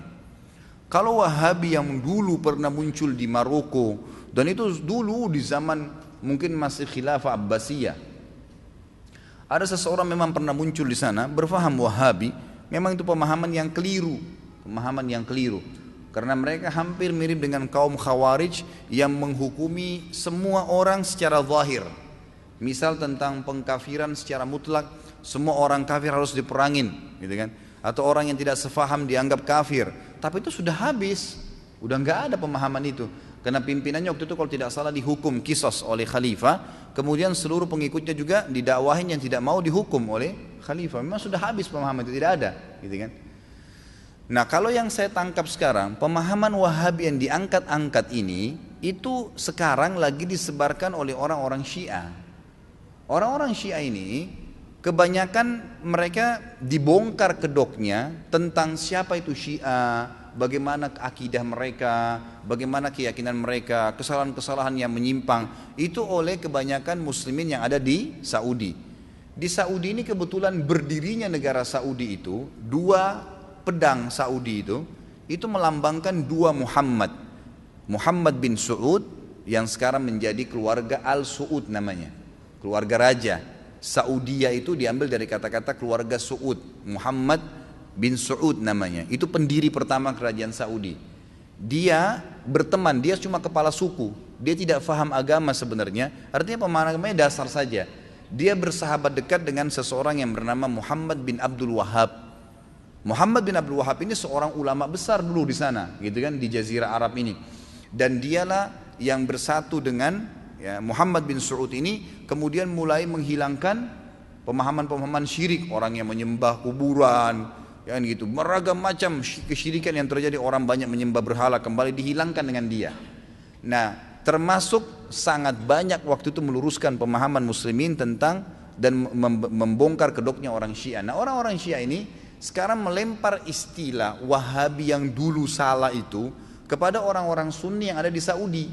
Kalau Wahabi yang dulu pernah muncul di Maroko, dan itu dulu di zaman mungkin masih khilafah Abbasiyah, ada seseorang memang pernah muncul di sana berfaham Wahabi, memang itu pemahaman yang keliru, karena mereka hampir mirip dengan kaum Khawarij yang menghukumi semua orang secara zahir. Misal tentang pengkafiran secara mutlak, semua orang kafir harus diperangin, gitu kan? Atau orang yang tidak sefaham dianggap kafir, tapi itu sudah habis, udah nggak ada pemahaman itu. Karena pimpinannya waktu itu kalau tidak salah dihukum kisos oleh khalifah, kemudian seluruh pengikutnya juga didakwahin yang tidak mau dihukum oleh khalifah. Memang sudah habis pemahaman itu, tidak ada, gitu kan? Nah, kalau yang saya tangkap sekarang, pemahaman Wahabi yang diangkat-angkat ini, itu sekarang lagi disebarkan oleh orang-orang Syiah. Orang-orang Syiah ini, kebanyakan mereka dibongkar kedoknya tentang siapa itu Syiah, bagaimana akidah mereka, bagaimana keyakinan mereka, kesalahan-kesalahan yang menyimpang, itu oleh kebanyakan muslimin yang ada di Saudi. Di Saudi ini kebetulan berdirinya negara Saudi itu, dua pedang Saudi itu melambangkan dua Muhammad. Muhammad bin Saud yang sekarang menjadi keluarga Al Saud namanya, keluarga raja. Saudiyah itu diambil dari kata-kata keluarga Saud. Muhammad bin Saud namanya, itu pendiri pertama kerajaan Saudi. Dia berteman, dia cuma kepala suku, dia tidak faham agama sebenarnya, artinya pemahamannya dasar saja. Dia bersahabat dekat dengan seseorang yang bernama Muhammad bin Abdul Wahab. Muhammad bin Abdul Wahab ini seorang ulama besar dulu di sana, gitu kan, di Jazirah Arab ini. Dan dialah yang bersatu dengan Muhammad bin Saud ini, kemudian mulai menghilangkan pemahaman-pemahaman syirik, orang yang menyembah kuburan, ya gitu, beragam macam kesyirikan yang terjadi, orang banyak menyembah berhala kembali dihilangkan dengan dia. Nah, termasuk sangat banyak waktu itu meluruskan pemahaman muslimin tentang dan membongkar kedoknya orang Syiah. Nah, orang-orang Syiah ini sekarang melempar istilah Wahabi yang dulu salah itu kepada orang-orang Sunni yang ada di Saudi.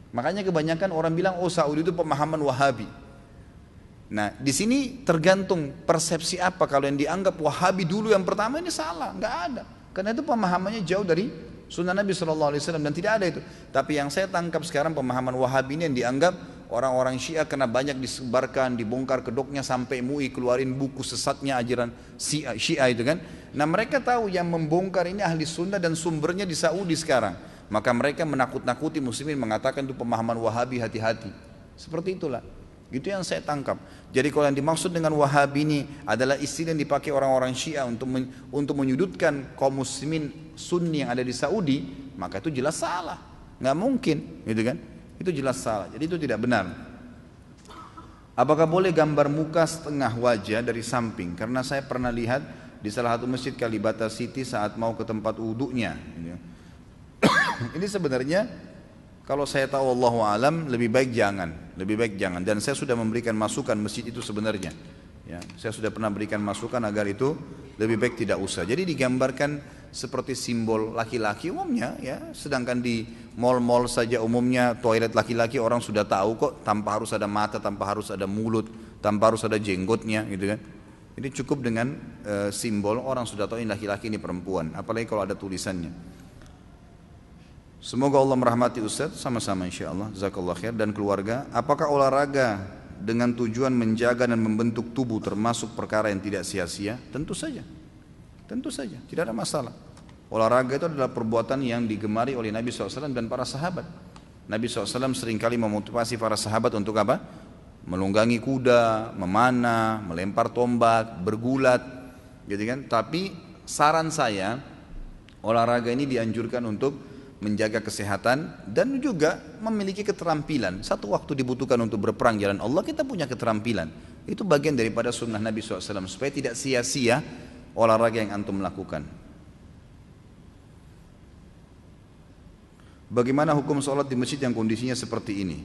Makanya kebanyakan orang bilang, oh Saudi itu pemahaman Wahabi. Nah, di sini tergantung persepsi apa. Kalau yang dianggap Wahabi dulu yang pertama ini salah, nggak ada. Karena itu pemahamannya jauh dari sunnah Nabi SAW dan tidak ada itu. Tapi yang saya tangkap sekarang pemahaman Wahabi ini yang dianggap orang-orang Syiah karena banyak disebarkan, dibongkar kedoknya sampai MUI keluarin buku sesatnya ajaran Syiah itu kan. Nah, mereka tahu yang membongkar ini ahli sunnah dan sumbernya di Saudi sekarang. Maka mereka menakut-nakuti muslimin, mengatakan itu pemahaman Wahabi, hati-hati. Seperti itulah. Itu yang saya tangkap. Jadi kalau yang dimaksud dengan Wahabi ini adalah istilah yang dipakai orang-orang Syiah untuk menyudutkan kaum muslimin Sunni yang ada di Saudi, maka itu jelas salah. Nggak mungkin, gitu kan? Itu jelas salah. Jadi itu tidak benar. Apakah boleh gambar muka setengah wajah dari samping? Karena saya pernah lihat di salah satu masjid Kalibata City saat mau ke tempat wudhunya. Ini sebenarnya kalau saya tahu Allahu alam lebih baik jangan, Dan saya sudah memberikan masukan masjid itu sebenarnya. Ya, saya sudah pernah berikan masukan agar itu lebih baik tidak usah. Jadi digambarkan seperti simbol laki-laki umumnya, ya. Sedangkan di mal-mal saja umumnya toilet laki-laki orang sudah tahu kok, tanpa harus ada mata, tanpa harus ada mulut, tanpa harus ada jenggotnya, gitu kan. Jadi cukup dengan simbol orang sudah tahu ini laki-laki ini perempuan, apalagi kalau ada tulisannya. Semoga Allah merahmati Ustaz, sama-sama insyaAllah, jazakallah khair, dan keluarga. Apakah olahraga dengan tujuan menjaga dan membentuk tubuh termasuk perkara yang tidak sia-sia? Tentu saja, tidak ada masalah. Olahraga itu adalah perbuatan yang digemari oleh Nabi SAW dan para sahabat. Nabi SAW seringkali memotivasi para sahabat untuk apa? Melunggangi kuda, memanah, melempar tombak, bergulat, gitu kan? Tapi saran saya, olahraga ini dianjurkan untuk menjaga kesehatan dan juga memiliki keterampilan. Satu waktu dibutuhkan untuk berperang jalan Allah, kita punya keterampilan. Itu bagian daripada sunnah Nabi SAW, supaya tidak sia-sia olahraga yang antum lakukan. Bagaimana hukum sholat di masjid yang kondisinya seperti ini?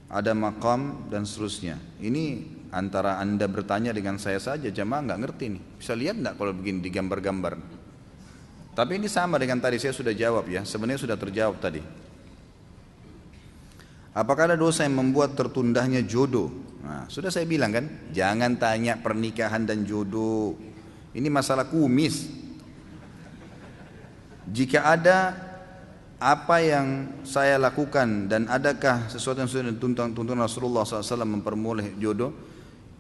Ada makam dan seterusnya. Ini antara anda bertanya dengan saya saja, jamaah nggak ngerti nih. Bisa lihat nggak kalau begini digambar-gambar? Tapi ini sama dengan tadi, saya sudah jawab ya, sebenarnya sudah terjawab tadi. Apakah ada dosa yang membuat tertundahnya jodoh? Nah, sudah saya bilang kan, jangan tanya pernikahan dan jodoh. Ini masalah kumis. Jika ada apa yang saya lakukan dan adakah sesuatu yang sudah dituntun Rasulullah SAW memperoleh jodoh?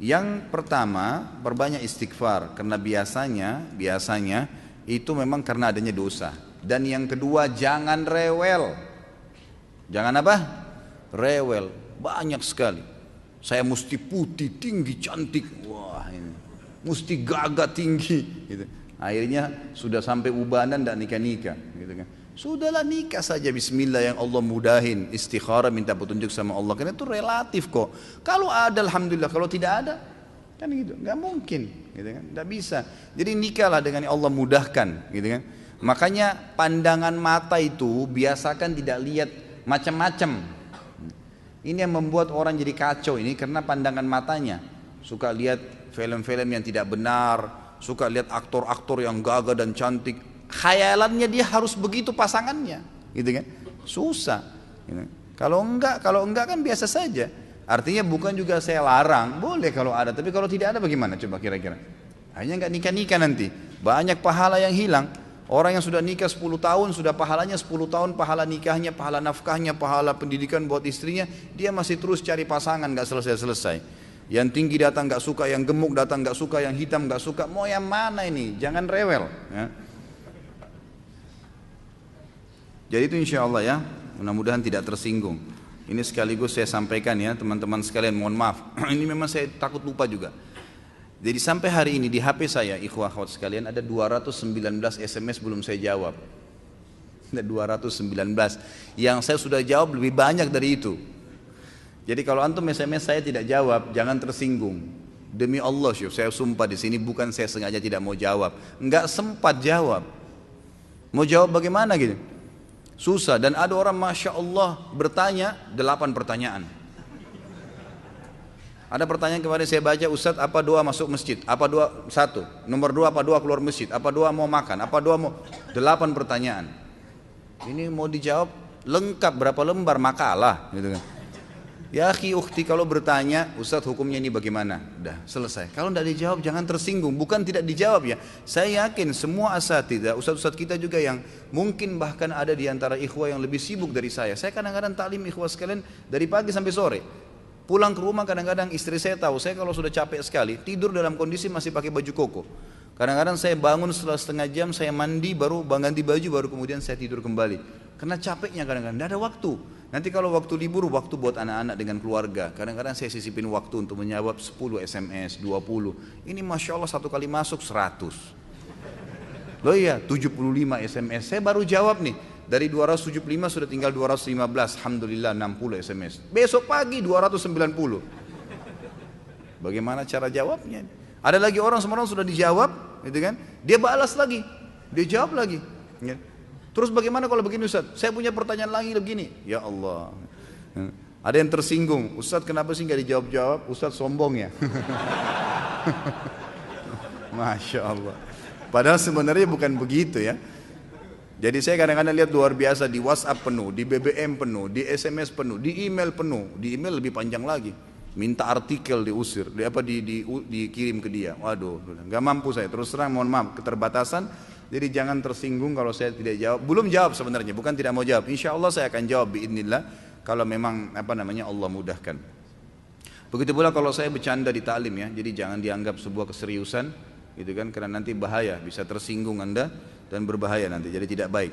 Yang pertama, perbanyak istighfar, karena biasanya itu memang karena adanya dosa. Dan yang kedua, jangan rewel. Jangan apa? Rewel. Banyak sekali. Saya mesti putih, tinggi, cantik. Wah ini. Mesti gagah tinggi. Gitu. Akhirnya sudah sampai ubanan dan nikah-nikah. Gitu kan. Sudahlah nikah saja, bismillah, yang Allah mudahin. Istikharah, minta petunjuk sama Allah. Karena itu relatif kok. Kalau ada alhamdulillah, kalau tidak ada kan gitu, nggak mungkin, gitu kan, nggak bisa. Jadi nikahlah dengan yang Allah mudahkan, gitu kan. Makanya pandangan mata itu biasakan tidak lihat macam-macam. Ini yang membuat orang jadi kacau ini karena pandangan matanya. Suka lihat film-film yang tidak benar, suka lihat aktor-aktor yang gagah dan cantik. Khayalannya dia harus begitu pasangannya, gitu kan. Susah. Gitu. Kalau enggak kan biasa saja. Artinya bukan juga saya larang, boleh kalau ada, tapi kalau tidak ada bagaimana coba kira-kira? Hanya enggak nikah-nikah nanti, banyak pahala yang hilang. Orang yang sudah nikah 10 tahun, sudah pahalanya 10 tahun, pahala nikahnya, pahala nafkahnya, pahala pendidikan buat istrinya, dia masih terus cari pasangan, enggak selesai-selesai. Yang tinggi datang enggak suka, yang gemuk datang enggak suka, yang hitam enggak suka, mau yang mana ini? Jangan rewel. Ya. Jadi itu insya Allah ya, mudah-mudahan tidak tersinggung. Ini sekaligus saya sampaikan ya teman-teman sekalian, mohon maaf. Ini memang saya takut lupa juga. Jadi sampai hari ini di HP saya, ikhwah akhwat sekalian, ada 219 SMS belum saya jawab. Ada 219. Yang saya sudah jawab lebih banyak dari itu. Jadi kalau antum SMS saya tidak jawab, jangan tersinggung. Demi Allah, saya sumpah di sini bukan saya sengaja tidak mau jawab. Enggak sempat jawab. Mau jawab bagaimana gitu? Susah. Dan ada orang Masya Allah bertanya 8 pertanyaan. Ada pertanyaan kemarin saya baca, Ustadz apa doa masuk masjid? Apa doa? 1. Nomor 2 apa doa keluar masjid? Apa doa mau makan? Apa doa mau? 8 pertanyaan. Ini mau dijawab lengkap berapa lembar makalah gitu kan. Ya akhi ukhti, kalau bertanya Ustadz hukumnya ini bagaimana? Udah selesai. Kalau tidak dijawab jangan tersinggung. Bukan tidak dijawab ya. Saya yakin semua asatidzah, ustadz-ustadz kita juga yang mungkin bahkan ada di antara ikhwah yang lebih sibuk dari saya. Saya kadang-kadang taklim ikhwah sekalian dari pagi sampai sore. Pulang ke rumah kadang-kadang istri saya tahu saya kalau sudah capek sekali tidur dalam kondisi masih pakai baju koko. Kadang-kadang saya bangun setelah setengah jam, saya mandi baru ganti baju, baru kemudian saya tidur kembali. Karena capeknya kadang-kadang tidak ada waktu. Nanti kalau waktu libur, waktu buat anak-anak dengan keluarga. Kadang-kadang saya sisipin waktu untuk menjawab 10 SMS, 20. Ini Masya Allah satu kali masuk 100. Loh iya, 75 SMS. Saya baru jawab nih. Dari 275 sudah tinggal 215. Alhamdulillah 60 SMS. Besok pagi 290. Bagaimana cara jawabnya? Ada lagi orang semua orang sudah dijawab, gitu kan? Dia balas lagi, dia jawab lagi. Ya. Terus bagaimana kalau begini Ustaz? Saya punya pertanyaan lagi begini. Ya Allah. Ada yang tersinggung. Ustaz kenapa sih nggak dijawab-jawab? Ustaz sombong ya. Masya Allah. Padahal sebenarnya bukan begitu ya. Jadi saya kadang-kadang lihat luar biasa di WhatsApp penuh, di BBM penuh, di SMS penuh, di email penuh. Di email lebih panjang lagi. Minta artikel diusir, dikirim ke dia. Waduh, nggak mampu saya. Terus terang mohon maaf, keterbatasan. Jadi jangan tersinggung kalau saya tidak jawab. Belum jawab sebenarnya, bukan tidak mau jawab. Insya Allah saya akan jawab biidznillah kalau memang Allah mudahkan. Begitu pula kalau saya bercanda di taklim ya. Jadi jangan dianggap sebuah keseriusan, gitu kan? Karena nanti bahaya, bisa tersinggung Anda dan berbahaya nanti. Jadi tidak baik.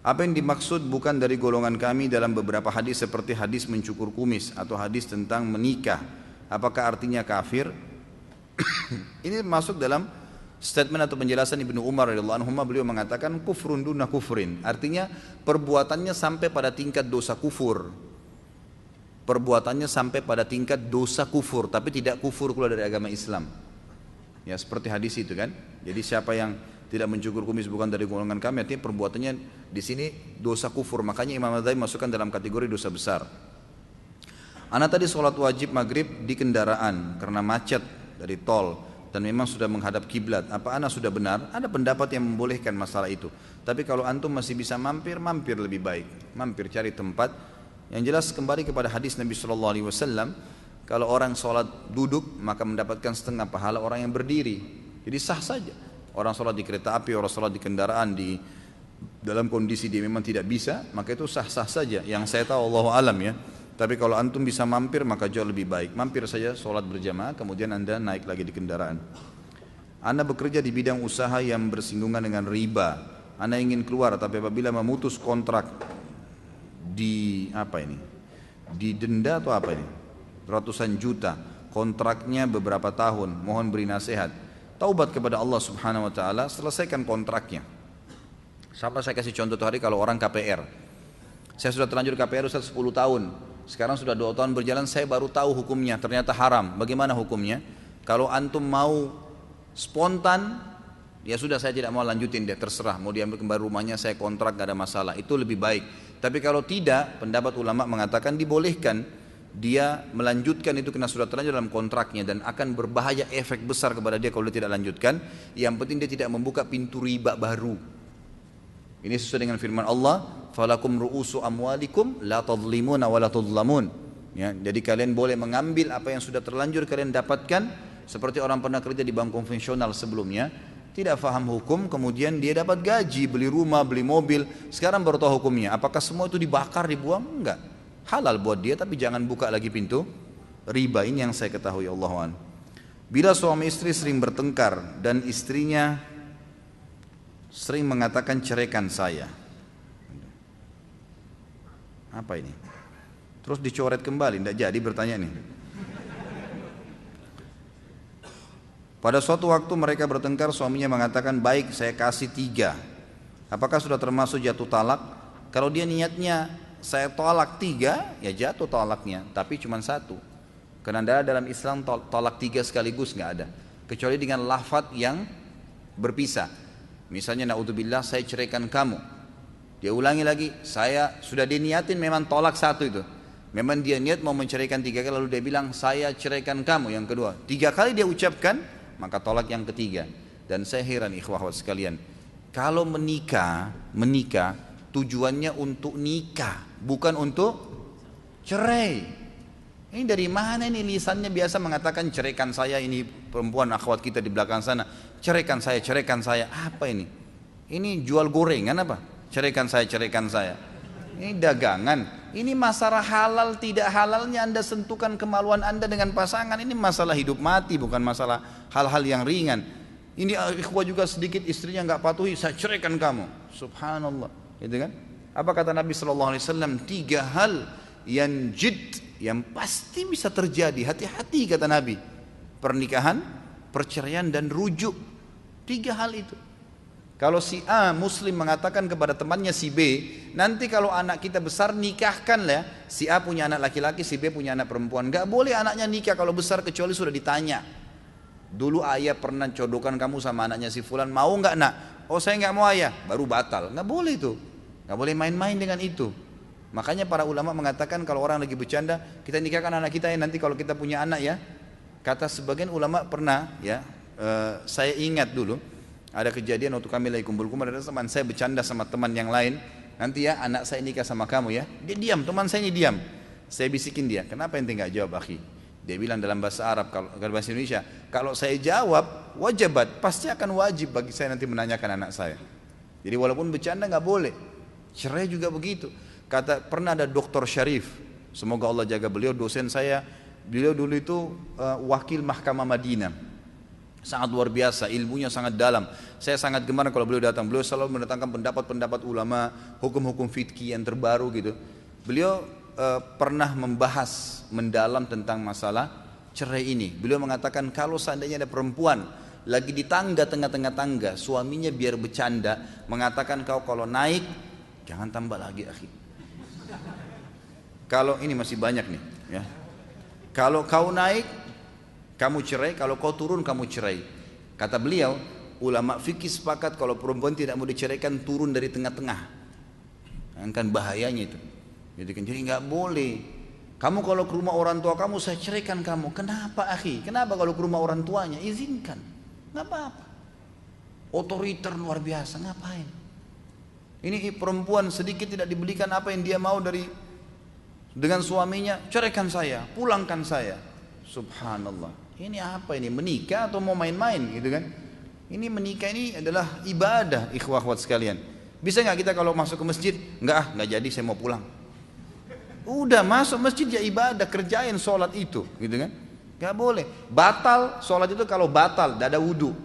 Apa yang dimaksud bukan dari golongan kami dalam beberapa hadis seperti hadis mencukur kumis atau hadis tentang menikah. Apakah artinya kafir? Ini masuk dalam statement atau penjelasan Ibnu Umar radhiyallahu anhu. Beliau mengatakan kufrun duna kufrin. Artinya perbuatannya sampai pada tingkat dosa kufur. Perbuatannya sampai pada tingkat dosa kufur, tapi tidak kufur pula dari agama Islam. Ya seperti hadis itu kan. Jadi siapa yang tidak mencukur kumis bukan dari golongan kami, artinya perbuatannya di sini dosa kufur. Makanya Imam Adzhabi masukkan dalam kategori dosa besar. Ana tadi sholat wajib maghrib di kendaraan karena macet dari tol dan memang sudah menghadap kiblat. Apa ana sudah benar? Ada pendapat yang membolehkan masalah itu. Tapi kalau antum masih bisa mampir lebih baik. Mampir cari tempat. Yang jelas kembali kepada hadis Nabi SAW. Kalau orang sholat duduk maka mendapatkan setengah pahala orang yang berdiri. Jadi sah saja. Orang sholat di kereta api, orang sholat di kendaraan, di dalam kondisi dia memang tidak bisa, maka itu sah-sah saja. Yang saya tahu Allahu alam ya. Tapi kalau antum bisa mampir maka jauh lebih baik. Mampir saja sholat berjamaah, kemudian anda naik lagi di kendaraan. Anda bekerja di bidang usaha yang bersinggungan dengan riba. Anda ingin keluar, tapi apabila memutus kontrak didenda atau apa ini? Ratusan juta. Kontraknya beberapa tahun. Mohon beri nasihat. Taubat kepada Allah Subhanahu wa taala, selesaikan kontraknya. Sama saya kasih contoh hari kalau orang KPR. Saya sudah terlanjur KPR sudah 10 tahun. Sekarang sudah 2 tahun berjalan, saya baru tahu hukumnya, ternyata haram. Bagaimana hukumnya? Kalau antum mau spontan, ya sudah saya tidak mau lanjutin deh, terserah. Mau diambil kembali rumahnya, saya kontrak, gak ada masalah. Itu lebih baik. Tapi kalau tidak, pendapat ulama mengatakan dibolehkan. Dia melanjutkan itu karena sudah terlanjur dalam kontraknya dan akan berbahaya efek besar kepada dia kalau dia tidak lanjutkan. Yang penting dia tidak membuka pintu riba baru. Ini sesuai dengan firman Allah, falakum ru'usu amwalikum la tadhlimuna wa la tudhlamun. Ya, jadi kalian boleh mengambil apa yang sudah terlanjur kalian dapatkan, seperti orang pernah kerja di bank konvensional sebelumnya, tidak faham hukum, kemudian dia dapat gaji, beli rumah, beli mobil, sekarang baru tahu hukumnya. Apakah semua itu dibakar, dibuang? Enggak. Halal buat dia, tapi jangan buka lagi pintu riba. Ini yang saya ketahui, Allahu'an. Bila suami istri sering bertengkar dan istrinya sering mengatakan ceraikan saya, apa ini? Terus dicoret kembali, tidak jadi bertanya nih. Pada suatu waktu mereka bertengkar, suaminya mengatakan baik saya kasih 3. Apakah sudah termasuk jatuh talak? Kalau dia niatnya saya tolak 3, ya jatuh talaknya, tapi cuma 1. Karena dalam Islam tolak 3 sekaligus nggak ada, kecuali dengan lafadz yang berpisah. Misalnya naudzubillah saya ceraikan kamu, dia ulangi lagi, saya sudah diniatin memang tolak 1 itu, memang dia niat mau menceraikan 3 kali, lalu dia bilang saya ceraikan kamu yang kedua, 3 kali dia ucapkan, maka tolak yang ketiga. Dan saya heran ikhwah sekalian, kalau menikah tujuannya untuk nikah, bukan untuk cerai. Ini dari mana ini lisannya biasa mengatakan ceraikan saya, ini perempuan akhwat kita di belakang sana, ceraikan saya. Apa ini? Ini jual gorengan apa? Ceraikan saya. Ini dagangan. Ini masalah halal tidak halalnya Anda sentuhkan kemaluan Anda dengan pasangan. Ini masalah hidup mati, bukan masalah hal-hal yang ringan. Ini ikhwah juga sedikit istrinya nggak patuhi, saya ceraikan kamu. Subhanallah. Gitu kan? Apa kata Nabi SAW? 3 hal yang yang pasti bisa terjadi. Hati-hati kata Nabi. Pernikahan, perceraian dan rujuk. 3 hal itu. Kalau si A muslim mengatakan kepada temannya si B, nanti kalau anak kita besar nikahkan ya, si A punya anak laki-laki, si B punya anak perempuan. Gak boleh anaknya nikah kalau besar kecuali sudah ditanya. Dulu ayah pernah codokan kamu sama anaknya si fulan, mau nggak nak? Oh saya nggak mau ayah, baru batal. Nggak boleh itu, nggak boleh main-main dengan itu. Makanya para ulama mengatakan kalau orang lagi bercanda, kita nikahkan anak kita ya nanti kalau kita punya anak ya. Kata sebagian ulama pernah ya, saya ingat dulu ada kejadian waktu kami lagi kumpul-kumpul, ada teman saya bercanda sama teman yang lain, nanti ya anak saya nikah sama kamu ya. Dia diam, teman saya ini diam. Saya bisikin dia, kenapa ente nggak jawab akhi? Dia bilang dalam bahasa Arab, kalau bahasa Indonesia, kalau saya jawab wajibat, pasti akan wajib bagi saya nanti menanyakan anak saya. Jadi walaupun bercanda nggak boleh. Cerai juga begitu. Kata pernah ada Dr. Syarif, semoga Allah jaga beliau, dosen saya. Beliau dulu itu wakil Mahkamah Madinah. Sangat luar biasa, ilmunya sangat dalam. Saya sangat gemar kalau beliau datang. Beliau selalu mendatangkan pendapat-pendapat ulama, hukum-hukum fikih yang terbaru gitu. Beliau pernah membahas mendalam tentang masalah cerai ini. Beliau mengatakan kalau seandainya ada perempuan lagi di tangga, tengah-tengah tangga, suaminya biar bercanda mengatakan kau kalau naik jangan tambah lagi akhi. Kalau ini masih banyak nih ya. Kalau kau naik kamu cerai, kalau kau turun kamu cerai. Kata beliau, ulama fikih sepakat kalau perempuan tidak mau diceraikan turun dari tengah-tengah. Kan bahayanya itu. Jadi nggak boleh. Kamu kalau ke rumah orang tua kamu saya ceraikan kamu. Kenapa akhi? Kenapa kalau ke rumah orang tuanya? Izinkan. Nggak apa-apa. Otoriter luar biasa, ngapain? Ini perempuan sedikit tidak dibelikan apa yang dia mau dengan suaminya, ceraikan saya, pulangkan saya. Subhanallah. Ini apa ini? Menikah atau mau main-main gitu kan? Ini menikah ini adalah ibadah, ikhwah-ikhwat sekalian. Bisa nggak kita kalau masuk ke masjid? Nggak jadi, saya mau pulang. Udah masuk masjid ya ibadah, kerjain sholat itu, gitu kan? Nggak boleh. Batal sholat itu kalau batal, tidak ada wudu.